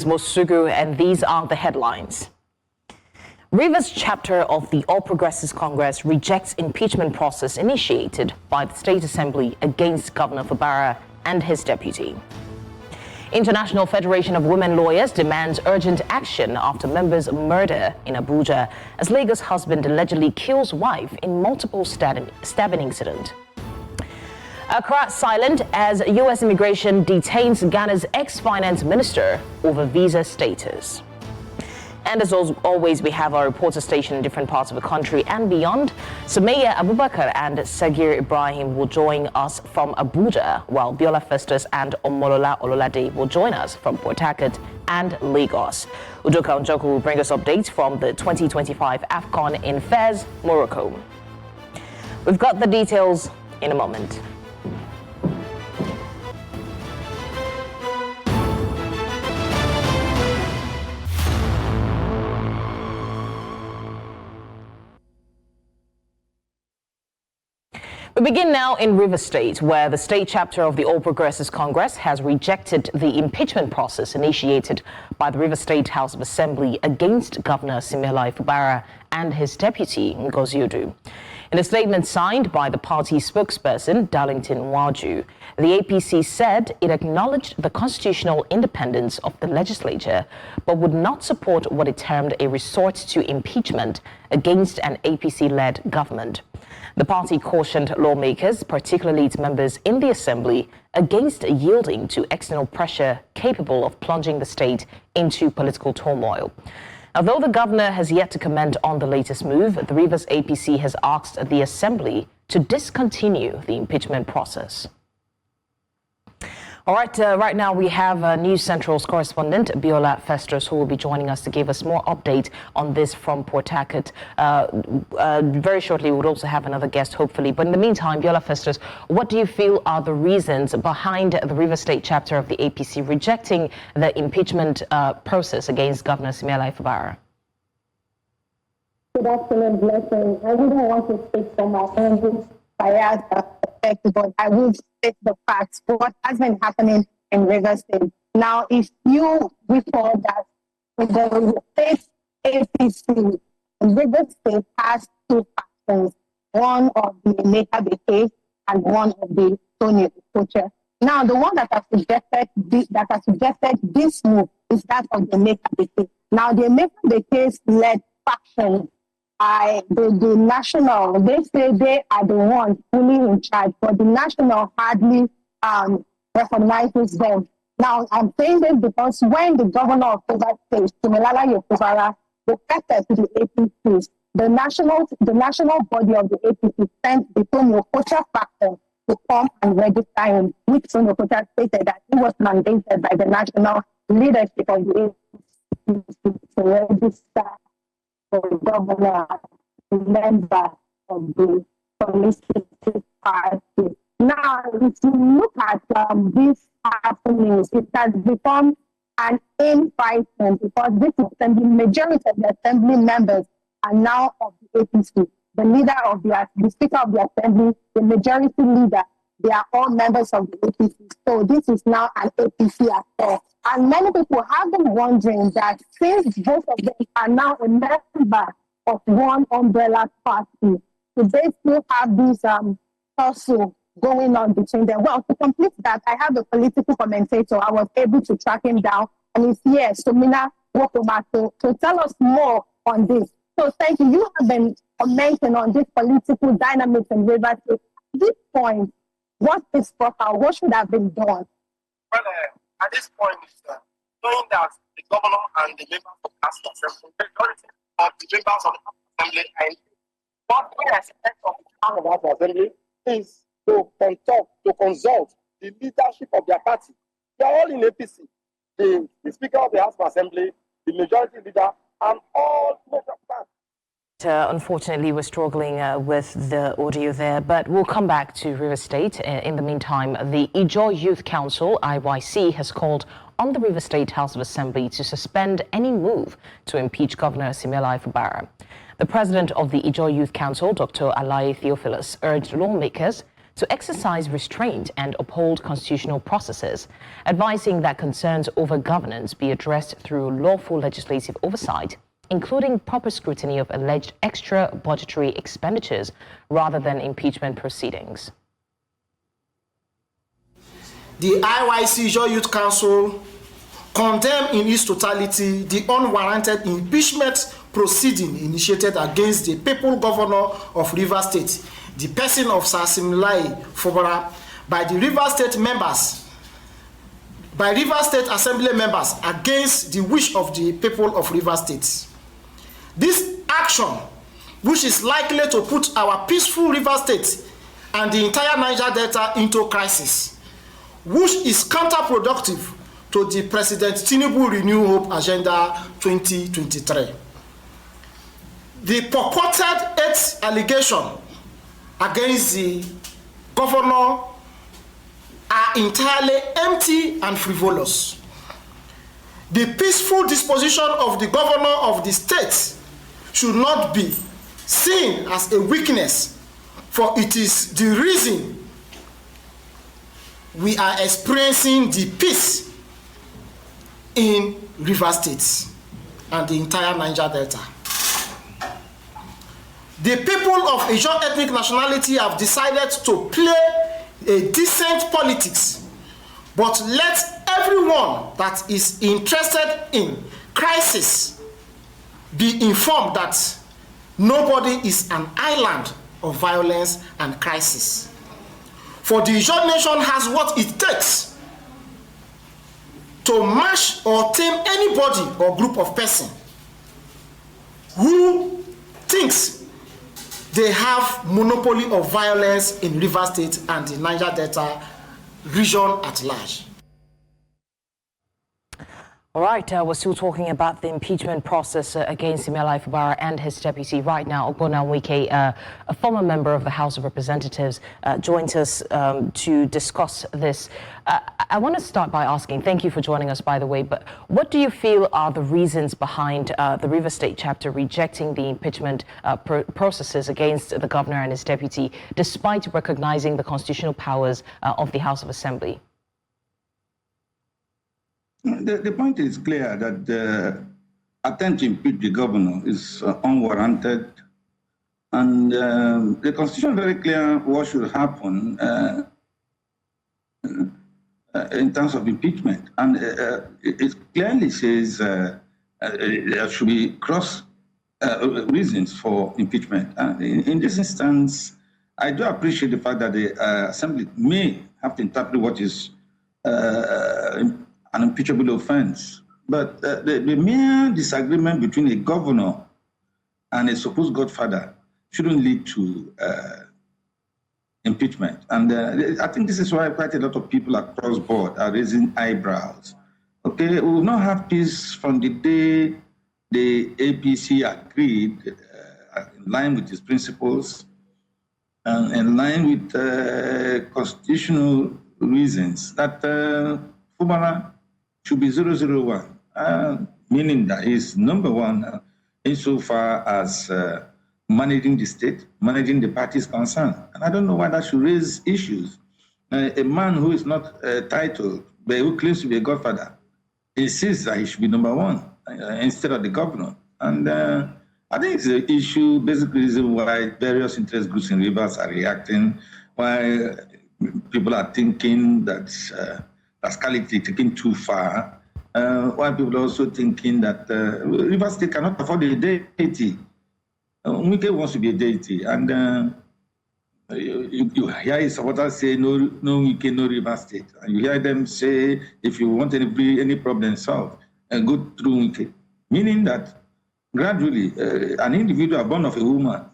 Mosugu, and these are the headlines. Rivers chapter of the All Progressives Congress rejects impeachment process initiated by the State Assembly against Governor Fubara and his deputy. International Federation of Women Lawyers demands urgent action after members' murder in Abuja as Lagos husband allegedly kills wife in multiple stabbing incident. Accra silent as U.S. immigration detains Ghana's ex-finance minister over visa status. And as always, we have our reporter stationed in different parts of the country and beyond. Sumayya Abubakar and Sagir Ibrahim will join us from Abuja, while Biola Festus and Omolola Ololade will join us from Port Harcourt and Lagos. Udoka Njoku will bring us updates from the 2025 AFCON in Fez, Morocco. We've got the details in a moment. We begin now in Rivers State, where the state chapter of the All Progressives Congress has rejected the impeachment process initiated by the Rivers State House of Assembly against Governor Simeon Fubara and his deputy, Ngozi Odu. In a statement signed by the party spokesperson, Darlington Nwaju, the APC said it acknowledged the constitutional independence of the legislature, but would not support what it termed a resort to impeachment against an APC-led government. The party cautioned lawmakers, particularly its members in the assembly, against yielding to external pressure capable of plunging the state into political turmoil. Although the governor has yet to comment on the latest move, the Rivers APC has asked the assembly to discontinue the impeachment process. All right, right now we have News Central's correspondent, Biola Festus, who will be joining us to give us more update on this from Port Harcourt. Very shortly, we would also have another guest, hopefully. But in the meantime, Biola Festus, what do you feel are the reasons behind the Rivers State chapter of the APC rejecting the impeachment process against Governor Simeon Fubara? Good afternoon, Blessing. I wouldn't want to speak from my own biased perspective, but I will state the facts, what has been happening in Rivers State. Now, if you recall that the state APC in Rivers State has two factions, one of the Emeka Beke and one of the Tony Okocha. Now, the one that has suggested this move is that of the Emeka Beke. Now, the Emeka Beke's led faction the national, they say they are the ones fully in charge, but the national hardly recognizes them. Now, I'm saying this because when the governor of Rivers State, Simeon Fubara, requested to the APC, the national body of the APC sent the Tony Okocha faction to come and register him, which Tony Okocha stated that he was mandated by the national leadership of the APC to register the governor, member of the Communist Party. Now, if you look at these happenings, it has become an infighting because the majority of the assembly members are now of the APC. The leader of the speaker of the assembly, the majority leader, they are all members of the APC. So this is now an APC affair. And many people have been wondering that since both of them are now a member of one umbrella party, do they still have this tussle going on between them? Well, to complete that, I have a political commentator. I was able to track him down, and he's here, Somina Wokomato, to tell us more on this. So thank you. You have been commenting on this political dynamics in Rivers State. At this point, what is proper? What should have been done? Well, at this point, knowing that the governor and the members of the Assembly, the majority of the members of the Assembly, and what we expect of the House of Assembly is to consult the leadership of their party. They are all in APC. The Speaker of the House of Assembly, the majority leader, and all major parties. Unfortunately, we're struggling with the audio there, but we'll come back to Rivers State. In the meantime, the Ijaw Youth Council, IYC, has called on the Rivers State House of Assembly to suspend any move to impeach Governor Simeon Fubara. The president of the Ijaw Youth Council, Dr. Alaye Theophilus, urged lawmakers to exercise restraint and uphold constitutional processes, advising that concerns over governance be addressed through lawful legislative oversight, including proper scrutiny of alleged extra budgetary expenditures rather than impeachment proceedings. The IYC Ijaw Youth Council condemned in its totality the unwarranted impeachment proceeding initiated against the People Governor of Rivers State, the person of Sir Siminalayi Fubara, by the Rivers State Assembly members against the wish of the people of Rivers State. This action, which is likely to put our peaceful Rivers State and the entire Niger Delta into crisis, which is counterproductive to the President Tinubu Renew Hope Agenda 2023. The purported 8th allegation against the governor are entirely empty and frivolous. The peaceful disposition of the governor of the state should not be seen as a weakness, for it is the reason we are experiencing the peace in Rivers State and the entire Niger Delta. The people of Ijaw ethnic nationality have decided to play a decent politics, but let everyone that is interested in crisis be informed that nobody is an island of violence and crisis. For the Ijaw nation has what it takes to mash or tame anybody or group of person who thinks they have monopoly of violence in Rivers State and the Niger Delta region at large. All right, we're still talking about the impeachment process against Siminalayi Fubara and his deputy. Right now, Ogbonna Wike, a former member of the House of Representatives, joins us to discuss this. I want to start by asking, thank you for joining us, by the way, but what do you feel are the reasons behind the Rivers State chapter rejecting the impeachment processes against the governor and his deputy, despite recognizing the constitutional powers of the House of Assembly? The point is clear that the attempt to impeach the governor is unwarranted, and the Constitution is very clear what should happen in terms of impeachment. And it clearly says there should be cross reasons for impeachment. And in this instance, I do appreciate the fact that the Assembly may have to interpret what is an impeachable offense. But the mere disagreement between a governor and a supposed godfather shouldn't lead to impeachment. And I think this is why quite a lot of people across board are raising eyebrows. Okay, we will not have peace from the day the APC agreed, in line with its principles, and in line with constitutional reasons, that Fubara should be 001, meaning that he's number one insofar as managing the state, managing the parties concerned. And I don't know why that should raise issues. A man who is not titled, but who claims to be a godfather, insists that he should be number one instead of the governor. And I think it's an issue, basically reason why various interest groups in Rivers are reacting, why people are thinking that rascality taken too far, while people are also thinking that Rivers State cannot afford a deity. Wike wants to be a deity, and you hear his supporters say, no Wike, no Rivers State. And you hear them say, if you want any problem solved, go through Wike. Meaning that gradually, an individual born of a woman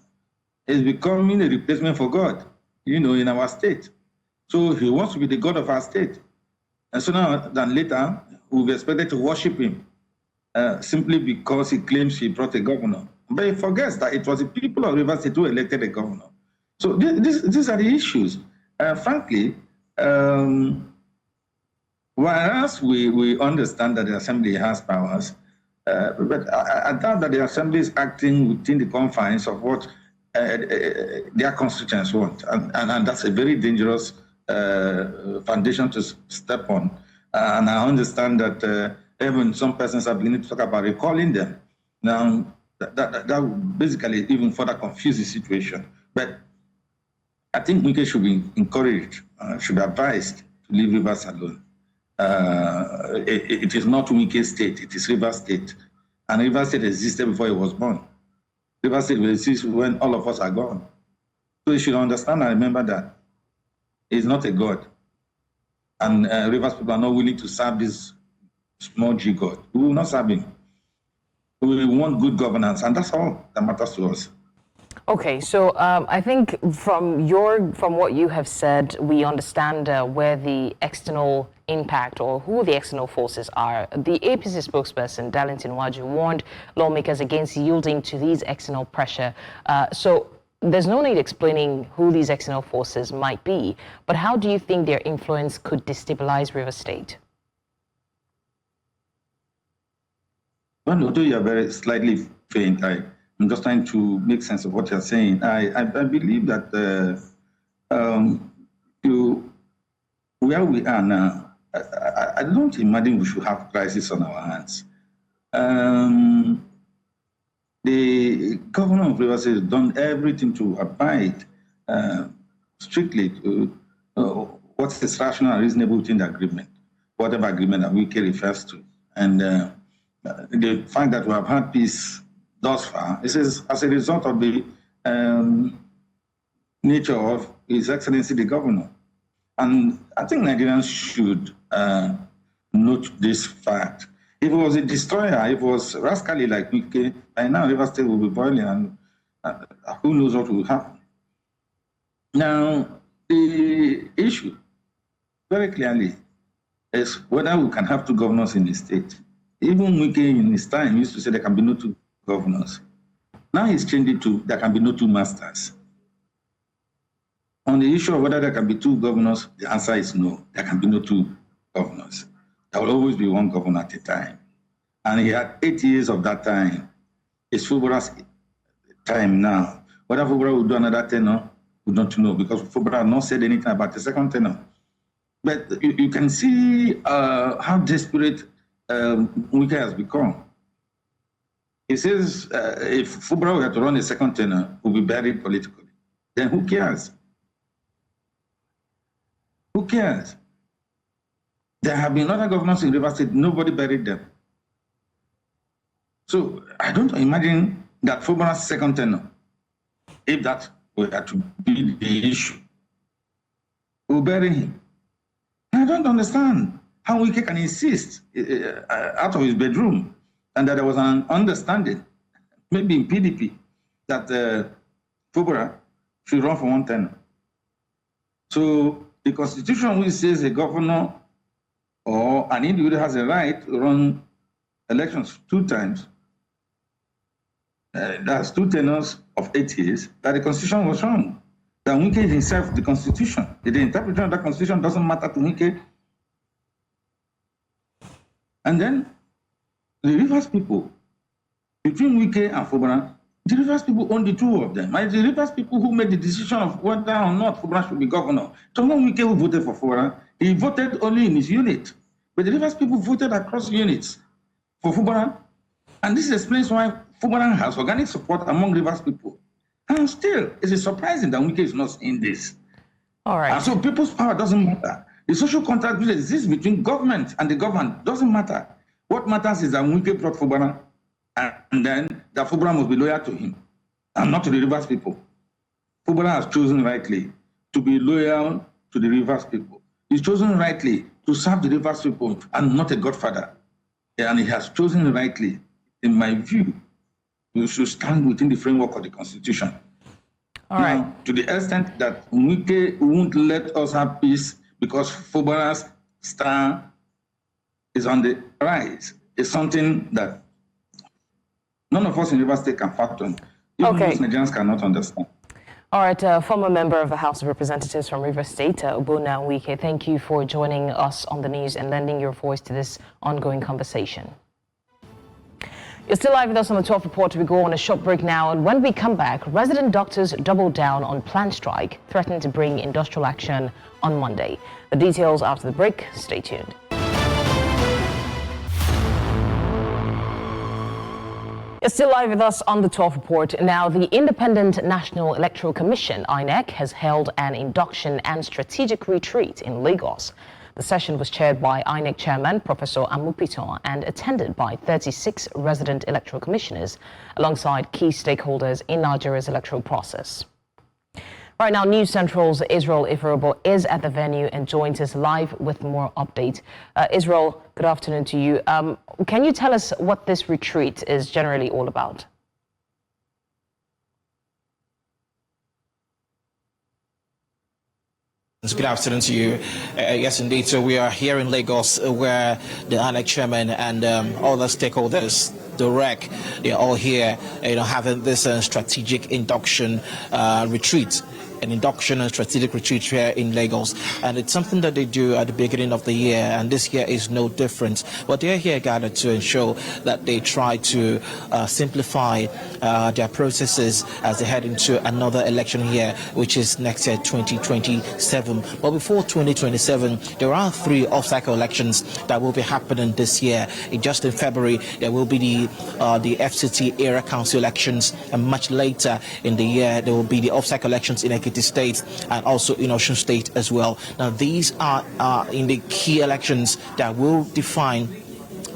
is becoming a replacement for God, in our state. So he wants to be the God of our state. And sooner than later, we've expected to worship him simply because he claims he brought a governor. But he forgets that it was the people of Rivers State who elected a governor. So these are the issues. Frankly, whereas we understand that the Assembly has powers, but I doubt that the Assembly is acting within the confines of what their constituents want. And that's a very dangerous foundation to step on. And I understand that even some persons are beginning to talk about recalling them. Now, that would basically even further confuse the situation. But I think Wike should be encouraged, should be advised to leave Rivers alone. It is not Wike State, it is Rivers State. And Rivers State existed before he was born. Rivers State will exist when all of us are gone. So you should understand and remember that he's not a god. And Rivers people are not willing to serve this small G God. We will not serve him. We want good governance, and that's all that matters to us. Okay, so I think from what you have said, we understand where the external impact or who the external forces are. The APC spokesperson, Darlington Waju, warned lawmakers against yielding to these external pressure. So there's no need explaining who these external forces might be, but how do you think their influence could destabilize Rivers State? Well, although you are very slightly faint, I'm just trying to make sense of what you're saying. I believe that where we are now, I don't imagine we should have crisis on our hands. The governor of Rivers has done everything to abide strictly to what is rational and reasonable within the agreement, whatever agreement that Wike refers to. And the fact that we have had peace thus far, this is as a result of the nature of His Excellency the Governor. And I think Nigerians should note this fact. If it was a destroyer, if it was rascally like Wike, by now Rivers State will be boiling, and who knows what will happen. Now, the issue very clearly is whether we can have two governors in the state. Even Wike in his time used to say there can be no two governors. Now he's changed it to there can be no two masters. On the issue of whether there can be two governors, the answer is no. There can be no two governors. There will always be one governor at a time. And he had 8 years of that time. It's Fubara's time now. Whether Fubara will do another tenure, we don't know, because Fubara has not said anything about the second tenure. But you can see how desperate Wike has become. He says if Fubara were to run a second tenure, we'll be buried politically. Then who cares? Who cares? There have been other governors in Rivers State, nobody buried them. So I don't imagine that Fubara's second tenure, if that were to be the issue, will bury him. I don't understand how Wike can insist out of his bedroom, and that there was an understanding, maybe in PDP, that Fubara should run for one tenure. So the Constitution, which says a governor or an individual has a right to run elections 2 times, that's 2 tenures of 8 years, that the Constitution was wrong. That Wike himself, the Constitution, the interpretation of the Constitution doesn't matter to Wike. And then the Rivers people, between Wike and Fubara, the Rivers people own the 2 of them. And the Rivers people who made the decision of whether or not Fubara should be governor. So when Wike who voted for Fubara, he voted only in his unit. But the Rivers people voted across units for Fubara. And this explains why Fubara has organic support among Rivers people. And still, it is surprising that Wike is not in this. All right. And so people's power doesn't matter. The social contract which exists between government and the governed doesn't matter. What matters is that Wike brought Fubara, and then that Fubara must be loyal to him, and not to the Rivers people. Fubara has chosen rightly to be loyal to the Rivers people. He's chosen rightly to serve the Rivers people and not a godfather. And he has chosen rightly, in my view, we should stand within the framework of the Constitution. All right. Now, to the extent that Wike won't let us have peace because Fubara's star is on the rise, is something that none of us in Rivers State can fathom. Even most Nigerians cannot understand. All right, former member of the House of Representatives from Rivers State, Obuna Wike, thank you for joining us on the news and lending your voice to this ongoing conversation. You're still live with us on the 12 Report. We go on a short break now, and when we come back, resident doctors doubled down on planned strike, threatened to bring industrial action on Monday. The details after the break. Stay tuned. You're still live with us on the 12 Report. Now, the Independent National Electoral Commission, INEC, has held an induction and strategic retreat in Lagos. The session was chaired by INEC Chairman Professor Amupiton and attended by 36 resident electoral commissioners alongside key stakeholders in Nigeria's electoral process. Right now, News Central's Israel Iferobo is at the venue and joins us live with more updates. Israel, good afternoon to you. Can you tell us what this retreat is generally all about? Good afternoon to you. Yes, indeed. So we are here in Lagos, where the INEC chairman and other stakeholders, the REC, they're all here, having this strategic induction retreat. An induction and strategic retreat here in Lagos, and it's something that they do at the beginning of the year, and this year is no different. But they're here gathered to ensure that they try to simplify their processes as they head into another election year, which is next year, 2027. But before 2027, there are 3 off-cycle elections that will be happening this year. Just in February, there will be the FCT Area Council elections, and much later in the year, there will be the off-cycle elections in State and also in Osun State as well. Now, these are in the key elections that will define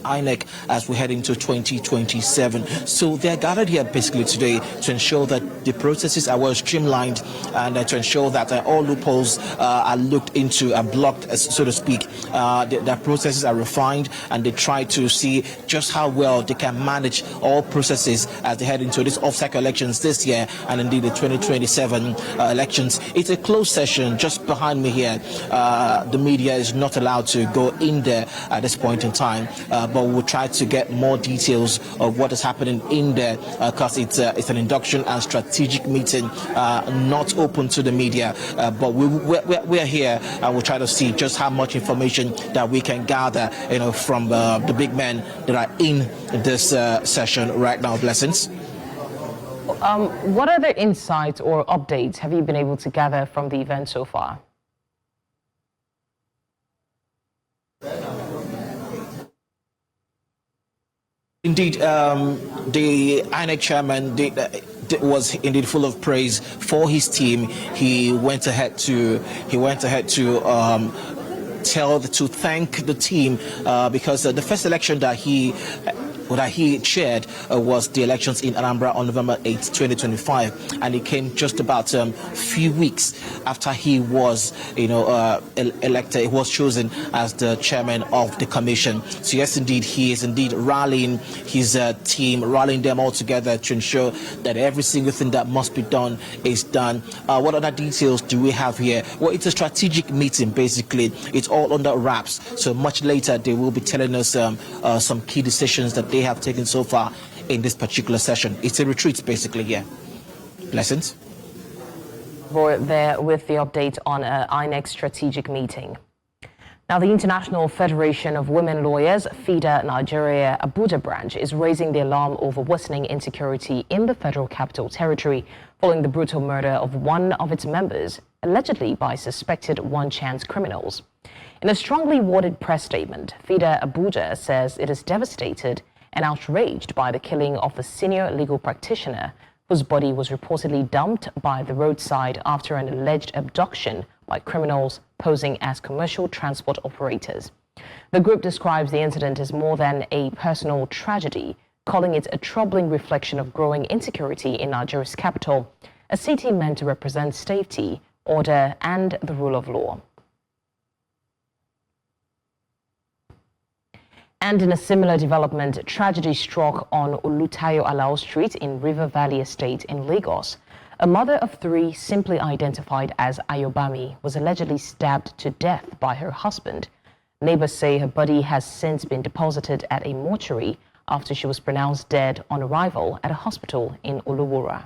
INEC as we head into 2027. So they're gathered here basically today to ensure that the processes are well streamlined and to ensure that all loopholes are looked into and blocked, so to speak. Their processes are refined, and they try to see just how well they can manage all processes as they head into these off-cycle elections this year and indeed the 2027 elections. It's a closed session just behind me here. The media is not allowed to go in there at this point in time. But we'll try to get more details of what is happening in there because it's an induction and strategic meeting, not open to the media. But we're here and we'll try to see just how much information that we can gather, from the big men that are in this session right now. Blessings. What other insights or updates have you been able to gather from the event so far? Indeed, the INEC chairman was indeed full of praise for his team. He went ahead to thank the team because the first election that he chaired was the elections in Anambra on November 8, 2025, and it came just about a few weeks after he was, elected. He was chosen as the chairman of the commission. So yes, indeed, he is indeed rallying his team, rallying them all together to ensure that every single thing that must be done is done. What other details do we have here? Well, it's a strategic meeting, basically. It's all under wraps. So much later, they will be telling us some key decisions that they have taken so far in this particular session. It's a retreat, basically, yeah. Blessings. We're there with the update on INEC's strategic meeting. Now, the International Federation of Women Lawyers, FIDA Nigeria Abuja branch, is raising the alarm over worsening insecurity in the Federal Capital Territory following the brutal murder of one of its members, allegedly by suspected one-chance criminals. In a strongly worded press statement, FIDA Abuja says it is devastated and outraged by the killing of the senior legal practitioner whose body was reportedly dumped by the roadside after an alleged abduction by criminals posing as commercial transport operators. The group describes the incident as more than a personal tragedy, calling it a troubling reflection of growing insecurity in Nigeria's capital, a city meant to represent safety, order, and the rule of law. And in a similar development, tragedy struck on Olutayo Alao Street in River Valley Estate in Lagos. A mother of 3, simply identified as Ayobami, was allegedly stabbed to death by her husband. Neighbors say her body has since been deposited at a mortuary after she was pronounced dead on arrival at a hospital in Oluwura.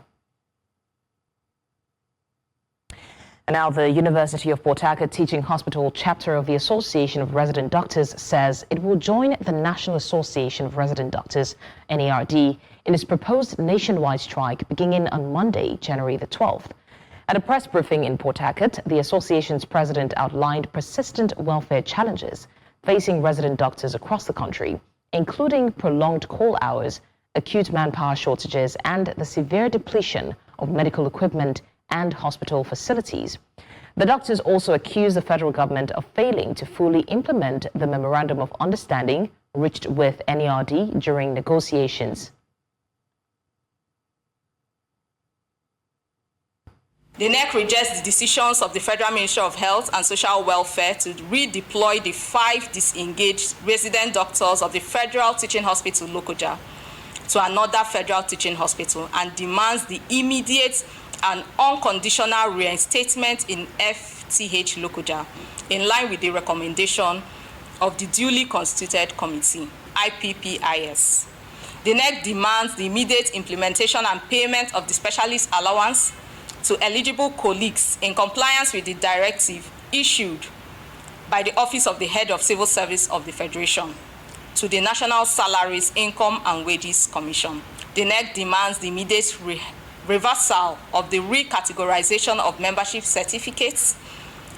And now the University of Port Harcourt Teaching Hospital chapter of the Association of Resident Doctors says it will join the National Association of Resident Doctors, NARD, in its proposed nationwide strike beginning on Monday, January the 12th. At a press briefing in Port Harcourt, the association's president outlined persistent welfare challenges facing resident doctors across the country, including prolonged call hours, acute manpower shortages, and the severe depletion of medical equipment and hospital facilities. The doctors also accuse the federal government of failing to fully implement the Memorandum of Understanding reached with NARD during negotiations. The NEC rejects the decisions of the Federal Ministry of Health and Social Welfare to redeploy the 5 disengaged resident doctors of the Federal Teaching Hospital, Lokoja, to another federal teaching hospital and demands the immediate and unconditional reinstatement in FTH Lokoja, in line with the recommendation of the duly constituted committee, IPPIS. The NEC demands the immediate implementation and payment of the specialist allowance to eligible colleagues in compliance with the directive issued by the Office of the Head of Civil Service of the Federation to the National Salaries, Income and Wages Commission. The NEC demands the immediate reversal of the recategorization of membership certificates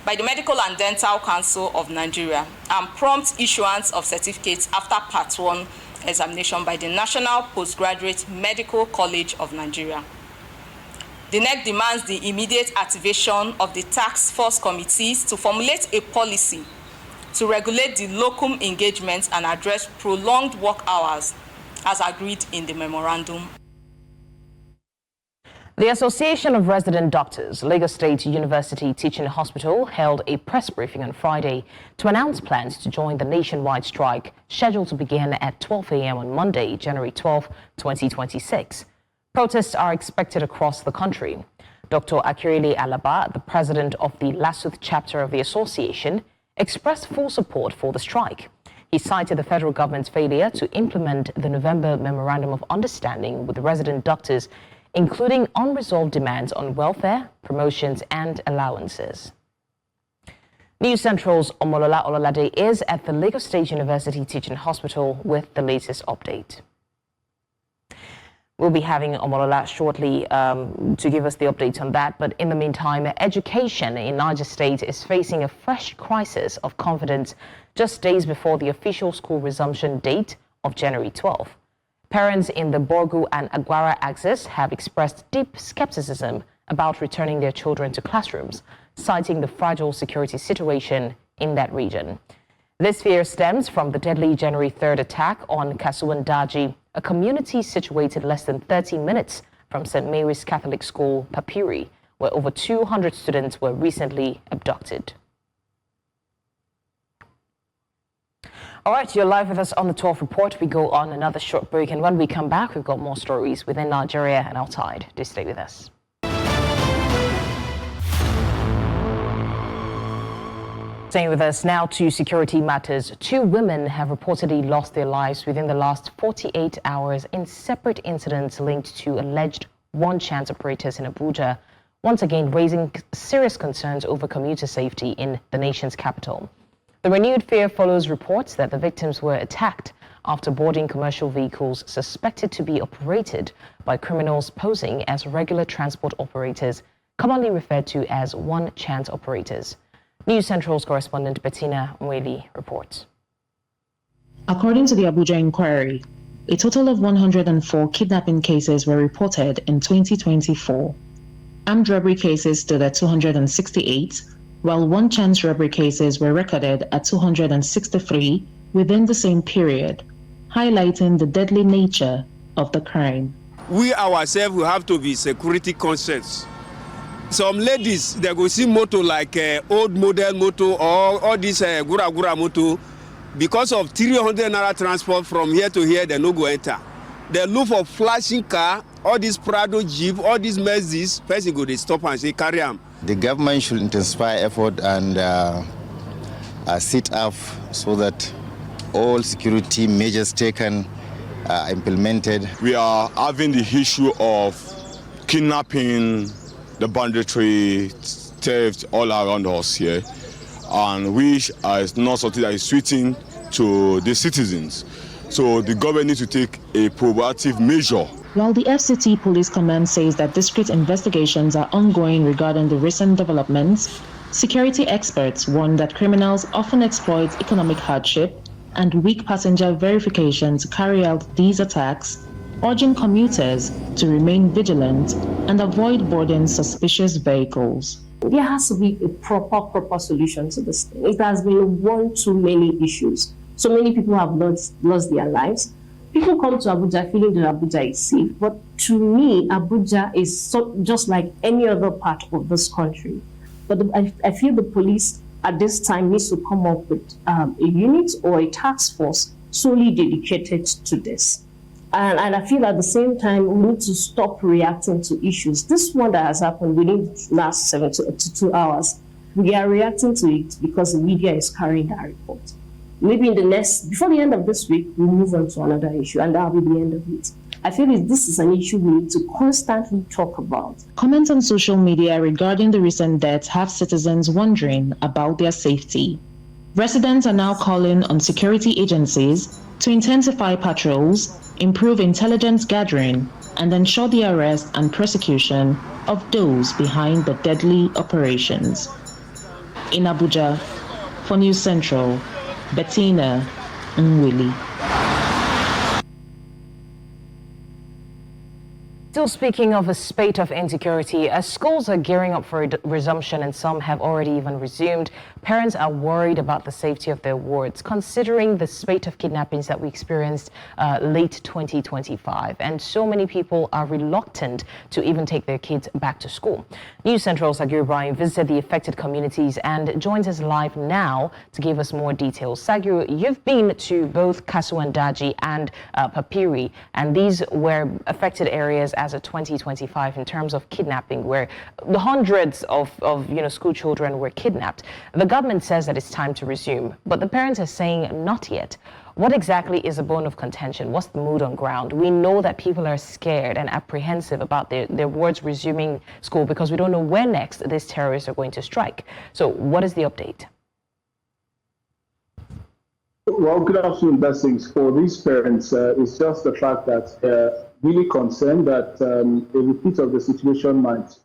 by the Medical and Dental Council of Nigeria and prompt issuance of certificates after Part 1 examination by the National Postgraduate Medical College of Nigeria. The NEC demands the immediate activation of the task force committees to formulate a policy to regulate the locum engagements and address prolonged work hours as agreed in the memorandum. The Association of Resident Doctors, Lagos State University Teaching Hospital, held a press briefing on Friday to announce plans to join the nationwide strike scheduled to begin at 12 a.m. on Monday, January 12, 2026. Protests are expected across the country. Dr. Akirele Alaba, the president of the Lassuth chapter of the association, expressed full support for the strike. He cited the federal government's failure to implement the November Memorandum of Understanding with the resident doctors, including unresolved demands on welfare, promotions, and allowances. News Central's Omolola Ololade is at the Lagos State University Teaching Hospital with the latest update. We'll be having Omolola shortly to give us the update on that. But in the meantime, education in Niger State is facing a fresh crisis of confidence just days before the official school resumption date of January 12. Parents in the Borgu and Aguara axis have expressed deep skepticism about returning their children to classrooms, citing the fragile security situation in that region. This fear stems from the deadly January 3rd attack on Kasuwan Daji, a community situated less than 30 minutes from St. Mary's Catholic School, Papiri, where over 200 students were recently abducted. All right, you're live with us on the 12th Report. We go on another short break, and when we come back, we've got more stories within Nigeria and outside. Do stay with us. Staying with us now to security matters. 2 women have reportedly lost their lives within the last 48 hours in separate incidents linked to alleged one-chance operators in Abuja, once again raising serious concerns over commuter safety in the nation's capital. The renewed fear follows reports that the victims were attacked after boarding commercial vehicles suspected to be operated by criminals posing as regular transport operators, commonly referred to as one-chance operators. News Central's correspondent Bettina Mweli reports. According to the Abuja inquiry, a total of 104 kidnapping cases were reported in 2024. Armed robbery cases stood at 268, while one-chance robbery cases were recorded at 263 within the same period, highlighting the deadly nature of the crime. We ourselves will have to be security conscious. Some ladies, they go see motor like old model motor or all this gura motor. Because of 300 naira transport from here to here, they no go enter. They look for flashing car, all this Prado Jeep, all these Mercedes, person go they stop and say carry them. The government should intensify effort and sit up so that all security measures taken are implemented. We are having the issue of kidnapping, the banditry, theft all around us here, and which is not something that is suiting to the citizens. So the government needs to take a proactive measure. While the FCT Police Command says that discrete investigations are ongoing regarding the recent developments, security experts warn that criminals often exploit economic hardship and weak passenger verification to carry out these attacks, urging commuters to remain vigilant and avoid boarding suspicious vehicles. There has to be a proper solution to this thing. It has been one too many issues. So many people have lost their lives. People come to Abuja feeling that Abuja is safe, but to me, Abuja is just like any other part of this country. But I feel the police at this time needs to come up with a unit or a task force solely dedicated to this. And I feel at the same time, we need to stop reacting to issues. This one that has happened within the last 72 hours, we are reacting to it because the media is carrying that report. Maybe before the end of this week, we'll move on to another issue, and that'll be the end of it. I feel this is an issue we need to constantly talk about. Comments on social media regarding the recent deaths have citizens wondering about their safety. Residents are now calling on security agencies to intensify patrols, improve intelligence gathering, and ensure the arrest and prosecution of those behind the deadly operations. In Abuja, for News Central, Bettina Nwili. Still speaking of a spate of insecurity, as schools are gearing up for resumption and some have already even resumed, parents are worried about the safety of their wards, considering the spate of kidnappings that we experienced late 2025. And so many people are reluctant to even take their kids back to school. News Central's Sagiru Bryan visited the affected communities and joins us live now to give us more details. Sagiru, you've been to both Kasuandaji and Papiri, and these were affected areas as of 2025 in terms of kidnapping, where the hundreds of school children were kidnapped. The government says that it's time to resume, but the parents are saying not yet. What exactly is a bone of contention? What's the mood on ground? We know that people are scared and apprehensive about their wards resuming school because we don't know where next these terrorists are going to strike. So what is the update? Well, good afternoon, blessings. For these parents, it's just the fact that really concerned that a repeat of the situation might,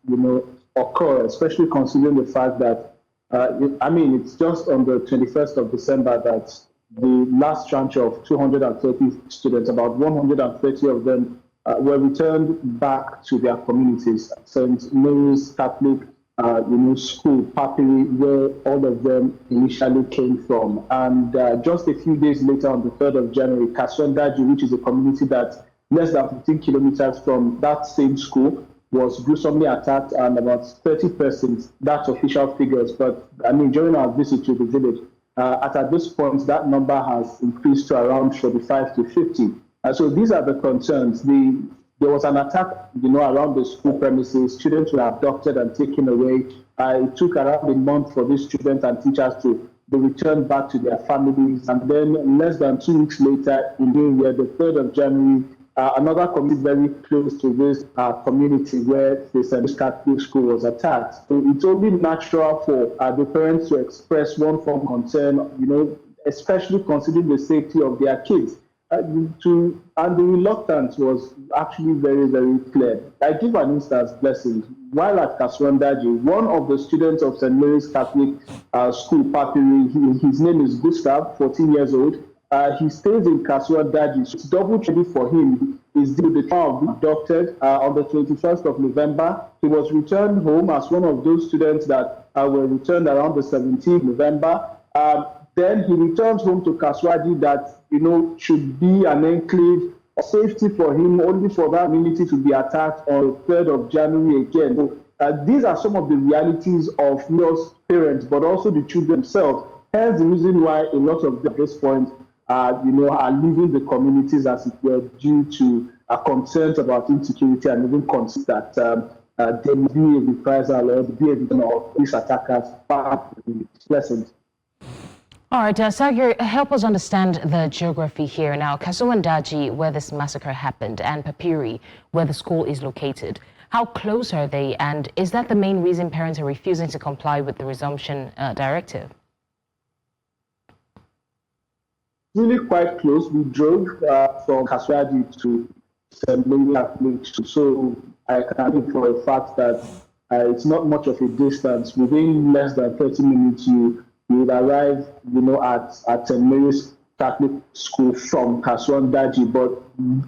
occur, especially considering the fact that, it's just on the 21st of December that the last tranche of 230 students, about 130 of them were returned back to their communities. St. Mary's Catholic, school, Papiri, where all of them initially came from. And just a few days later, on the 3rd of January, Kasuandaji, which is a community that less than 15 kilometers from that same school, was gruesomely attacked, and about 30 persons, that's official figures. But during our visit to the village, at this point, that number has increased to around 45 to 50. So these are the concerns. There was an attack, around the school premises. Students were abducted and taken away. It took around a month for these students and teachers to be returned back to their families. And then less than 2 weeks later, in the year, the 3rd of January, another community very close to this community where the St. Catholic school was attacked. So it's only natural for the parents to express one form of concern, especially considering the safety of their kids. And the reluctance was actually very, very clear. I give an instance, blessings. While at Kasuandaji, one of the students of St. Mary's Catholic School, Papiri, his name is Gustav, 14 years old. He stays in Kasuandaji. So it's double trouble for him. Is due the time of being abducted on the 21st of November. He was returned home as one of those students that were returned around the 17th of November. Then he returns home to Kasuandaji that, should be an enclave of safety for him, only for that community to be attacked on the 3rd of January again. So these are some of the realities of those parents, but also the children themselves. Hence the reason why a lot of them at this point are leaving the communities, as it were, due to concerns about insecurity and even concerns that there will be a reprisal or be a victim of these attackers back in the lessons. All right, Sagiru, help us understand the geography here. Now, Kasuandaji, where this massacre happened, and Papiri, where the school is located. How close are they, and is that the main reason parents are refusing to comply with the resumption directive? Really quite close. We drove from Kaswadi to Sembele, so I can think for a fact that it's not much of a distance. Within less than 30 minutes, you would arrive, at St. Mary's Catholic School from Kaswadi. But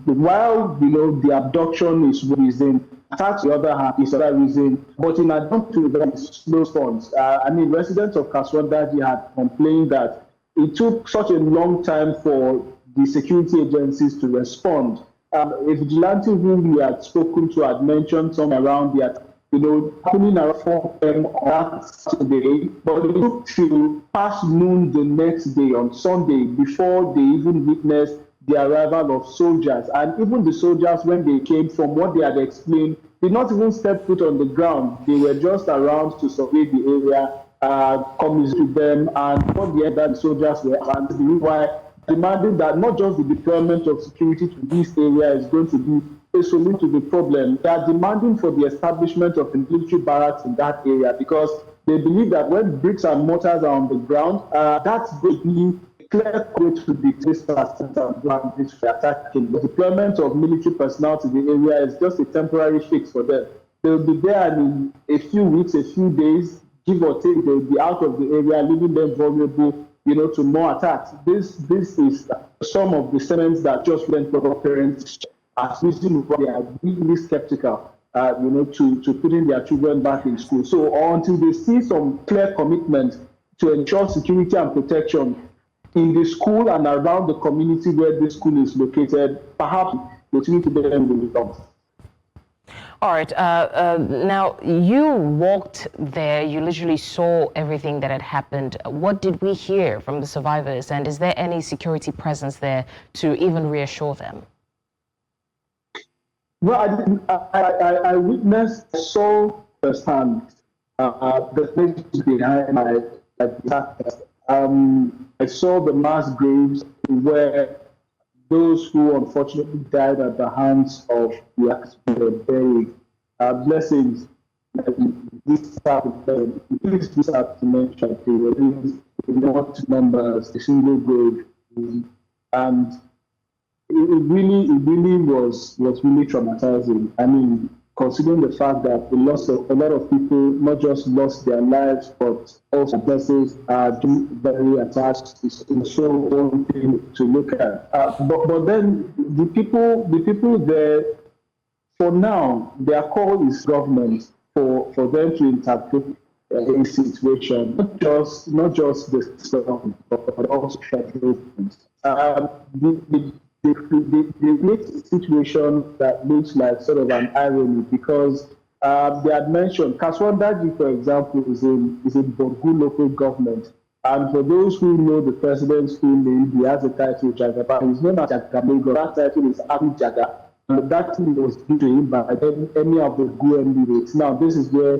while the abduction is within, that's the other hand is another reason. But in addition to that, slow funds. Residents of Kaswadi had complained that it took such a long time for the security agencies to respond. A vigilante whom we had spoken to had mentioned some around that, happening around 4 p.m. on Saturday, but it took till past noon the next day on Sunday before they even witnessed the arrival of soldiers. And even the soldiers, when they came, from what they had explained, did not even step foot on the ground. They were just around to survey the area, comes to them, and what the other soldiers were, and the reason why demanding that not just the deployment of security to this area is going to be a solution to the problem. They are demanding for the establishment of a military barracks in that area because they believe that when bricks and mortars are on the ground, that's going to be a clear way to the this attacking. The deployment of military personnel to the area is just a temporary fix for them. They will be there in a few weeks, a few days, give or take. They will be out of the area, leaving them vulnerable, to more attacks. This is some of the sentiments that just went to our parents as reason why they are really skeptical, to putting their children back in school. So until they see some clear commitment to ensure security and protection in the school and around the community where the school is located, perhaps they need to get them the results. All right. Now, you walked there. You literally saw everything that had happened. What did we hear from the survivors? And is there any security presence there to even reassure them? Well, I witnessed, saw firsthand the things behind my I saw the mass graves where those who unfortunately died at the hands of the accident were buried. Blessings. This have to mention not numbers, a single grave, and it really was really traumatizing. Considering the fact that a lot of people not just lost their lives, but also blessings are very attached. It's so one thing to look at. But then the people there, for now, their call is government for them to interpret a situation, not just the storm, but also federal. They make a situation that looks like sort of an irony because they had mentioned Kaswadi, for example, is in Borgu local government. And for those who know the president's full name, he has a title, Jagaba. He's known as Jagamego. That title is Abu Jaga. And that thing was given to him by any of the GU Emirates. Now, this is where,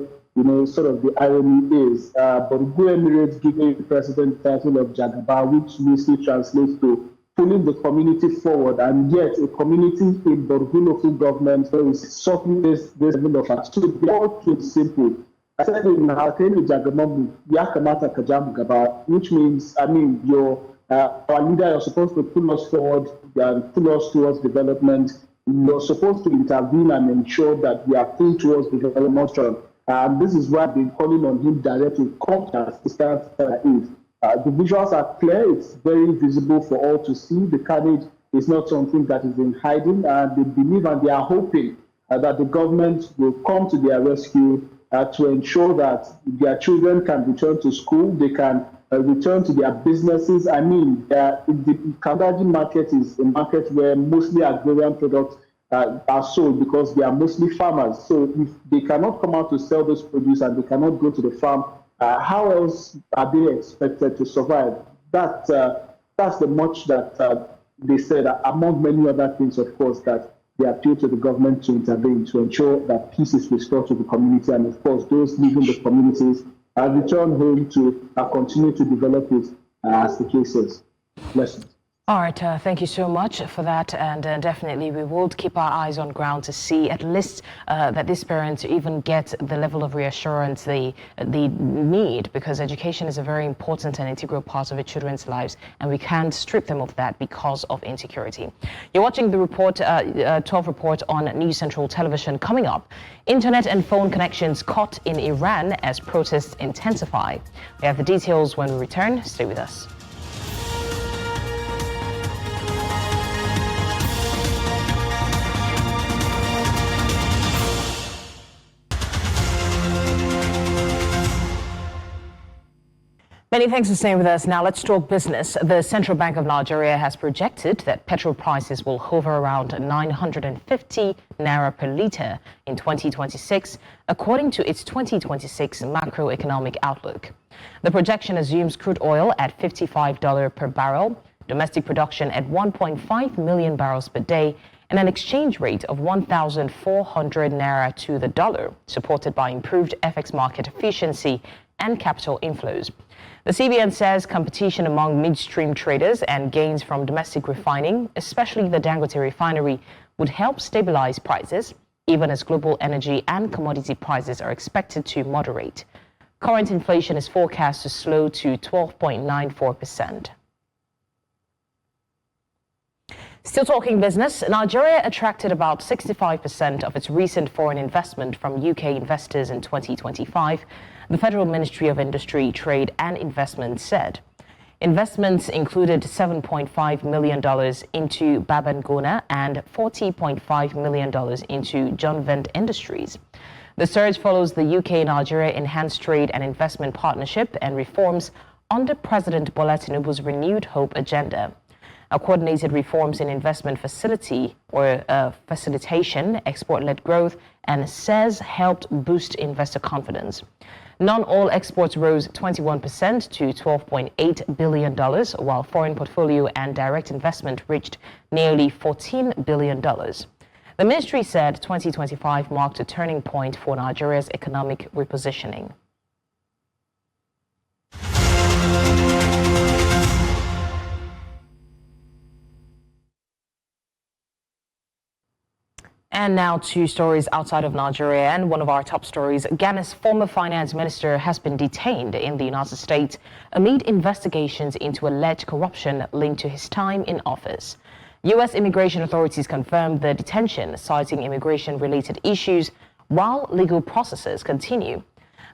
sort of the irony is. But the GU Emirates giving the president the title of Jagaba, which loosely translates to pulling the community forward, and yet a community in Borgu local government is suffering this level of action. So the all too simple. I said in Hakeni Jagamabu, Yakamata Kajam Gaba, which means, our leader, you're supposed to pull us forward and pull us towards development. You're supposed to intervene and ensure that we are pulled towards development. And this is why I've been calling on him directly, come to assistance aid. The visuals are clear. It's very visible for all to see. The carnage is not something that is in hiding. They believe and they are hoping that the government will come to their rescue to ensure that their children can return to school. They can return to their businesses. The Kaswadi market is a market where mostly agrarian products are sold because they are mostly farmers. So if they cannot come out to sell this produce and they cannot go to the farm, how else are they expected to survive? That's the much that they said, among many other things, of course, that they appeal to the government to intervene to ensure that peace is restored to the community, and of course, those leaving the communities return home to continue to develop it as the case is. Blessings. All right, thank you so much for that, and definitely we will keep our eyes on ground to see at least that these parents even get the level of reassurance they need, because education is a very important and integral part of the children's lives, and we can't strip them of that because of insecurity. You're watching the report, 12 report on News Central Television. Coming up, internet and phone connections cut in Iran as protests intensify. We have the details when we return. Stay with us. Many thanks for staying with us. Now let's talk business. The Central Bank of Nigeria has projected that petrol prices will hover around 950 naira per litre in 2026, according to its 2026 macroeconomic outlook. The projection assumes crude oil at $55 per barrel, domestic production at 1.5 million barrels per day, and an exchange rate of 1,400 naira to the dollar, supported by improved FX market efficiency and capital inflows. The CBN says competition among midstream traders and gains from domestic refining, especially the Dangote refinery, would help stabilize prices, even as global energy and commodity prices are expected to moderate. Current inflation is forecast to slow to 12.94%. Still talking business, Nigeria attracted about 65% of its recent foreign investment from UK investors in 2025, the Federal Ministry of Industry, Trade and Investment said. Investments included $7.5 million into Babangona and $40.5 million into John Vent Industries. The surge follows the UK-Nigeria Enhanced Trade and Investment Partnership and reforms under President Bola Tinubu's Renewed Hope agenda. Coordinated reforms in investment facility or facilitation, export-led growth, and says helped boost investor confidence. Non-oil exports rose 21% to $12.8 billion, while foreign portfolio and direct investment reached nearly $14 billion. The ministry said 2025 marked a turning point for Nigeria's economic repositioning. And now to stories outside of Nigeria, and one of our top stories. Ghana's former finance minister has been detained in the United States amid investigations into alleged corruption linked to his time in office. U.S. immigration authorities confirmed the detention, citing immigration-related issues while legal processes continue.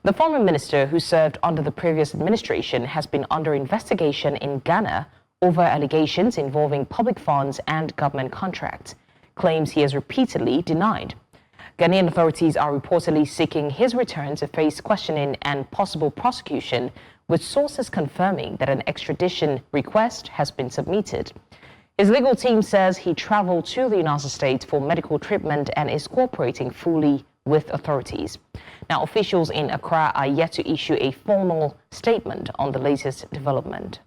The former minister, who served under the previous administration, has been under investigation in Ghana over allegations involving public funds and government contracts, claims he has repeatedly denied. Ghanaian authorities are reportedly seeking his return to face questioning and possible prosecution, with sources confirming that an extradition request has been submitted. His legal team says he traveled to the United States for medical treatment and is cooperating fully with authorities. Now, officials in Accra are yet to issue a formal statement on the latest development.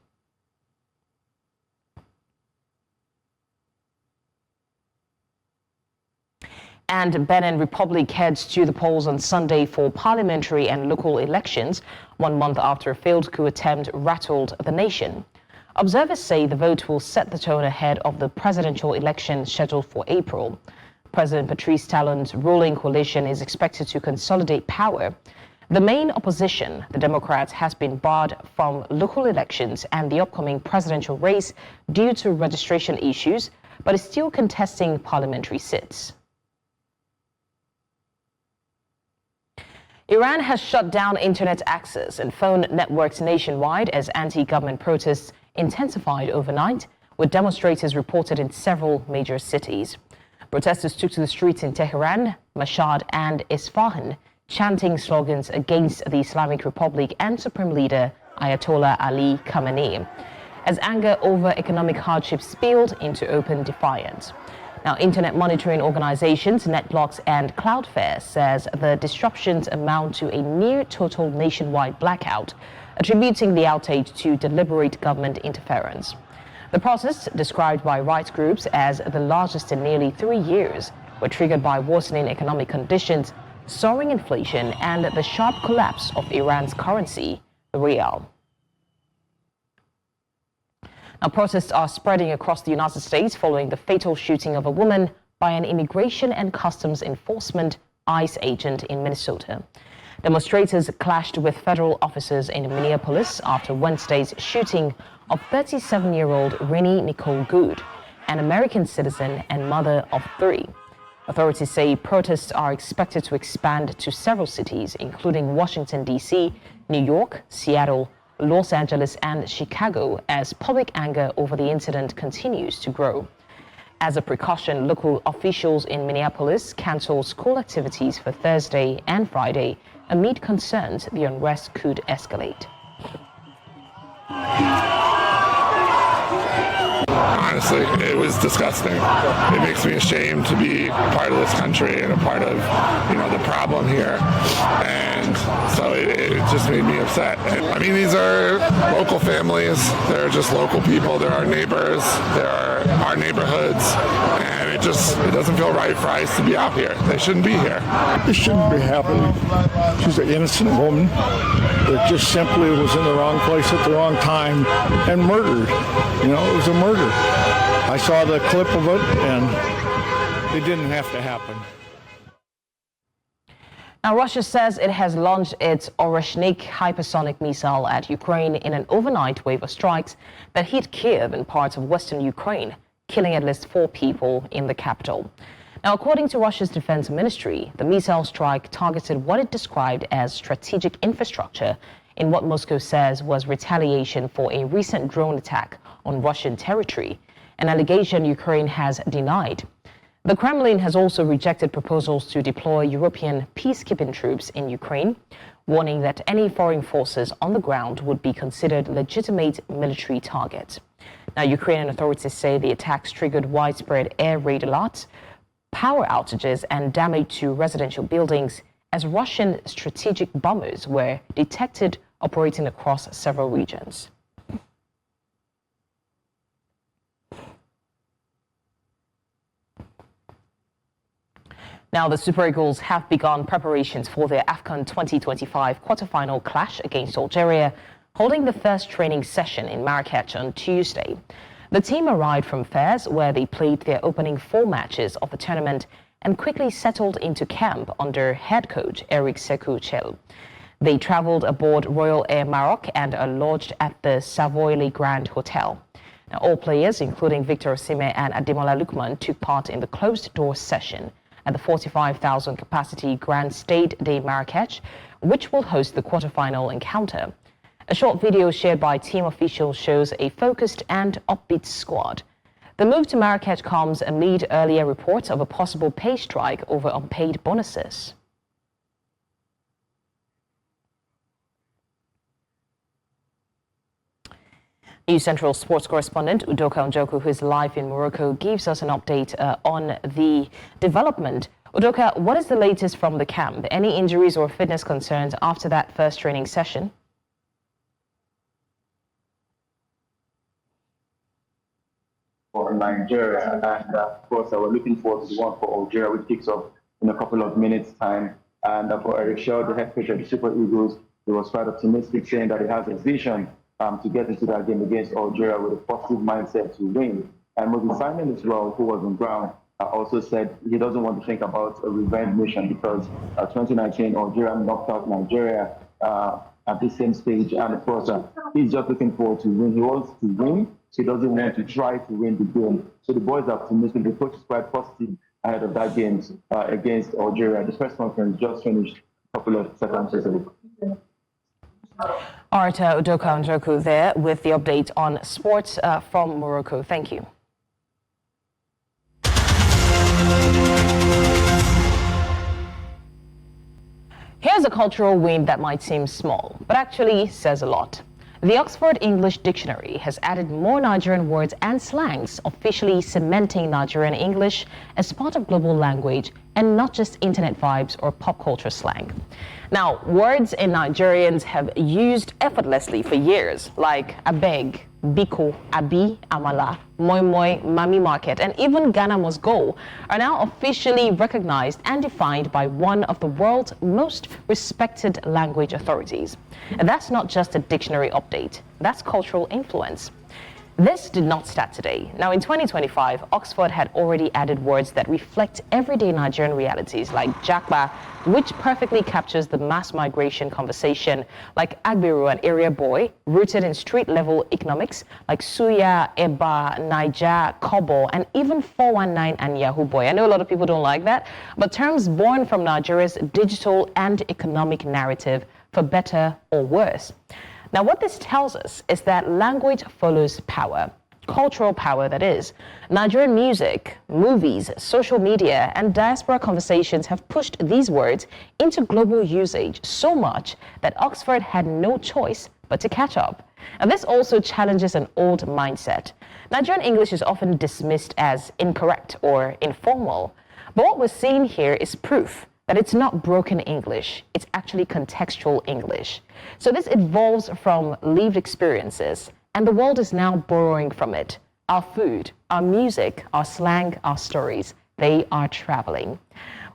And Benin Republic heads to the polls on Sunday for parliamentary and local elections, 1 month after a failed coup attempt rattled the nation. Observers say the vote will set the tone ahead of the presidential election scheduled for April. President Patrice Talon's ruling coalition is expected to consolidate power. The main opposition, the Democrats, has been barred from local elections and the upcoming presidential race due to registration issues, but is still contesting parliamentary seats. Iran has shut down internet access and phone networks nationwide as anti-government protests intensified overnight, with demonstrators reported in several major cities. Protesters took to the streets in Tehran, Mashhad, and Isfahan, chanting slogans against the Islamic Republic and Supreme Leader Ayatollah Ali Khamenei, as anger over economic hardship spilled into open defiance. Now, internet monitoring organizations NetBlocks and Cloudflare says the disruptions amount to a near total nationwide blackout, attributing the outage to deliberate government interference. The protests, described by rights groups as the largest in nearly 3 years, were triggered by worsening economic conditions, soaring inflation, and the sharp collapse of Iran's currency, the rial. Now, protests are spreading across the United States following the fatal shooting of a woman by an Immigration and Customs Enforcement ICE agent in Minnesota. Demonstrators clashed with federal officers in Minneapolis after Wednesday's shooting of 37-year-old Rennie Nicole Good, an American citizen and mother of 3. Authorities say protests are expected to expand to several cities, including Washington, D.C., New York, Seattle, Los Angeles, and Chicago, as public anger over the incident continues to grow. As a precaution, local officials in Minneapolis canceled school activities for Thursday and Friday amid concerns the unrest could escalate. Honestly, it was disgusting. It makes me ashamed to be part of this country and a part of, the problem here. And so it just made me upset. I mean, these are local families. They're just local people. They're our neighbors. They're our neighborhoods. And it doesn't feel right for ICE to be out here. They shouldn't be here. It shouldn't be happening. She's an innocent woman that just simply was in the wrong place at the wrong time and murdered. It was a murder. I saw the clip of it, and it didn't have to happen. Now, Russia says it has launched its Oreshnik hypersonic missile at Ukraine in an overnight wave of strikes that hit Kiev and parts of western Ukraine, killing at least 4 people in the capital. Now, according to Russia's defense ministry, the missile strike targeted what it described as strategic infrastructure in what Moscow says was retaliation for a recent drone attack on Russian territory, an allegation Ukraine has denied. The Kremlin has also rejected proposals to deploy European peacekeeping troops in Ukraine, warning that any foreign forces on the ground would be considered legitimate military targets. Now, Ukrainian authorities say the attacks triggered widespread air raid alerts, power outages, and damage to residential buildings as Russian strategic bombers were detected operating across several regions. Now, the Super Eagles have begun preparations for their AFCON 2025 quarterfinal clash against Algeria, holding the first training session in Marrakech on Tuesday. The team arrived from Fez, where they played their opening 4 matches of the tournament and quickly settled into camp under head coach Eric Sekou Chel. They traveled aboard Royal Air Maroc and are lodged at the Savoy Le Grand Hotel. Now, all players, including Victor Osimhen and Ademola Lookman, took part in the closed-door session at the 45,000 capacity Grand Stade de Marrakech, which will host the quarterfinal encounter. A short video shared by team officials shows a focused and upbeat squad. The move to Marrakech comes amid earlier reports of a possible pay strike over unpaid bonuses. News Central sports correspondent Udoka Njoku, who is live in Morocco, gives us an update on the development. Udoka, what is the latest from the camp? Any injuries or fitness concerns after that first training session? For Nigeria, and of course, we're looking forward to the one for Algeria, which kicks off in a couple of minutes' time. And for Eric Shaw, the head coach of the Super Eagles, he was quite optimistic, saying that he has a vision to get into that game against Algeria with a positive mindset to win. And Moses Simon as well, who was on ground, also said he doesn't want to think about a revenge mission because 2019 Algeria knocked out Nigeria at the same stage. And of course, he's just looking forward to win. He wants to win, so he doesn't want to try to win the game. So the boys are optimistic. The coach is quite positive ahead of that game against Algeria. The press conference just finished a couple of seconds ago. All right, Udoka Njoku there with the update on sports from Morocco. Thank you. Here's a cultural win that might seem small, but actually says a lot. The Oxford English Dictionary has added more Nigerian words and slangs, officially cementing Nigerian English as part of global language and not just internet vibes or pop culture slang. Now, words in Nigerians have used effortlessly for years, like abeg, biko, abi, amala, moi moi, mami market, and even Ghana must go, are now officially recognized and defined by one of the world's most respected language authorities. And that's not just a dictionary update, that's cultural influence. This did not start today. Now, in 2025, Oxford had already added words that reflect everyday Nigerian realities, like Jakba, which perfectly captures the mass migration conversation, like Agbiru, an area boy, rooted in street-level economics, like Suya, Eba, Naija, Kobo, and even 419 and Yahoo Boy. I know a lot of people don't like that, but terms born from Nigeria's digital and economic narrative, for better or worse. Now, what this tells us is that language follows power, cultural power that is. Nigerian music, movies, social media, and diaspora conversations have pushed these words into global usage so much that Oxford had no choice but to catch up. And this also challenges an old mindset. Nigerian English is often dismissed as incorrect or informal, but what we're seeing here is proof that it's not broken English, it's actually contextual English. So this evolves from lived experiences, and the world is now borrowing from it. Our food, our music, our slang, our stories, they are traveling.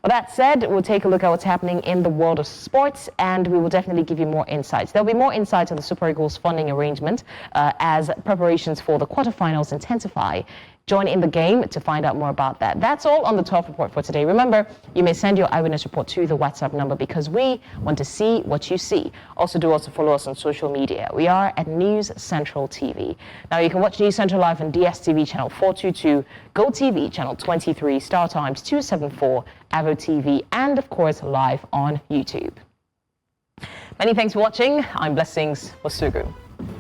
Well, that said, we'll take a look at what's happening in the world of sports, and we will definitely give you more insights. There'll be more insights on the Super Eagles funding arrangement as preparations for the quarterfinals intensify. Join in the game to find out more about that. That's all on the Top Report for today. Remember, you may send your eyewitness report to the WhatsApp number because we want to see what you see. Also, follow us on social media. We are at News Central TV. Now, you can watch News Central live on DSTV channel 422, GoTV channel 23, Star Times 274, Avo TV, and of course, live on YouTube. Many thanks for watching. I'm Blessings Osugu.